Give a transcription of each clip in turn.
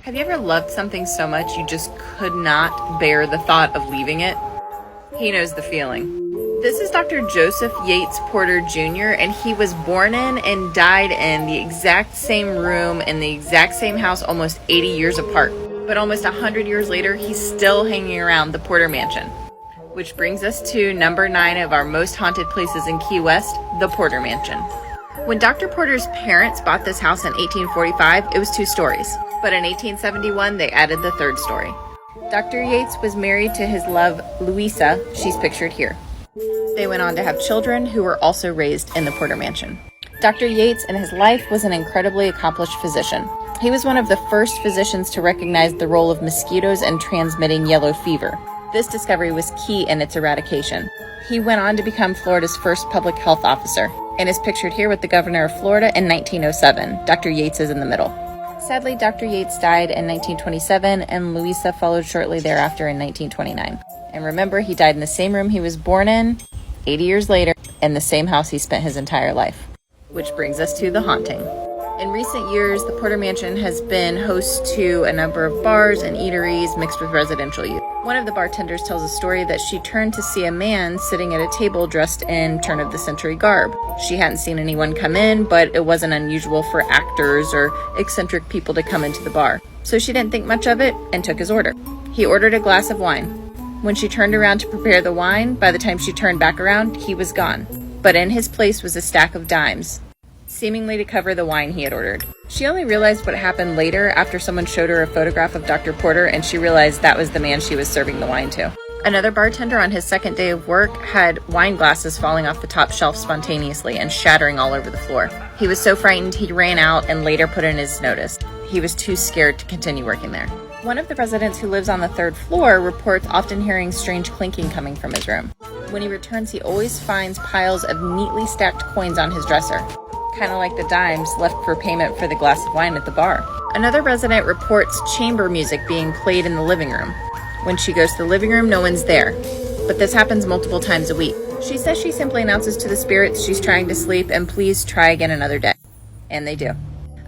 Have you ever loved something so much you just could not bear the thought of leaving it? He knows the feeling. This is Dr. Joseph Yates Porter Jr., and he was born in and died in the exact same room in the exact same house almost 80 years apart. But almost 100 years later, he's still hanging around the Porter Mansion. Which brings us to number 9 of our most haunted places in Key West, the Porter Mansion. When Dr. Porter's parents bought this house in 1845, it was 2 stories. But in 1871, they added the 3rd story. Dr. Yates was married to his love, Louisa. She's pictured here. They went on to have children who were also raised in the Porter Mansion. Dr. Yates in his life was an incredibly accomplished physician. He was one of the first physicians to recognize the role of mosquitoes in transmitting yellow fever. This discovery was key in its eradication. He went on to become Florida's first public health officer and is pictured here with the governor of Florida in 1907. Dr. Yates is in the middle. Sadly, Dr. Yates died in 1927 and Louisa followed shortly thereafter in 1929. And remember, he died in the same room he was born in 80 years later in the same house he spent his entire life. Which brings us to the haunting. In recent years, the Porter Mansion has been host to a number of bars and eateries mixed with residential use. One of the bartenders tells a story that she turned to see a man sitting at a table dressed in turn-of-the-century garb. She hadn't seen anyone come in, but it wasn't unusual for actors or eccentric people to come into the bar. So she didn't think much of it and took his order. He ordered a glass of wine. When she turned around to prepare the wine, by the time she turned back around, he was gone. But in his place was a stack of dimes, seemingly to cover the wine he had ordered. She only realized what happened later after someone showed her a photograph of Dr. Porter, and she realized that was the man she was serving the wine to. Another bartender on his second day of work had wine glasses falling off the top shelf spontaneously and shattering all over the floor. He was so frightened he ran out and later put in his notice. He was too scared to continue working there. One of the residents who lives on the 3rd floor reports often hearing strange clinking coming from his room. When he returns, he always finds piles of neatly stacked coins on his dresser, kind of like the dimes left for payment for the glass of wine at the bar. Another resident reports chamber music being played in the living room. When she goes to the living room, no one's there, but this happens multiple times a week. She says she simply announces to the spirits she's trying to sleep and please try again another day. And they do.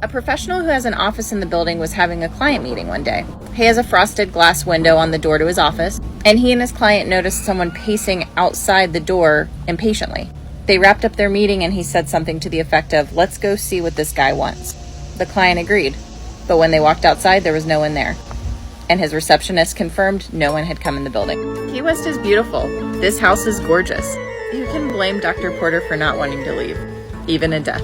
A professional who has an office in the building was having a client meeting one day. He has a frosted glass window on the door to his office, and he and his client noticed someone pacing outside the door impatiently. They wrapped up their meeting and he said something to the effect of, "Let's go see what this guy wants." The client agreed, but when they walked outside, there was no one there. And his receptionist confirmed no one had come in the building. Key West is beautiful. This house is gorgeous. Who can blame Dr. Porter for not wanting to leave, even in death?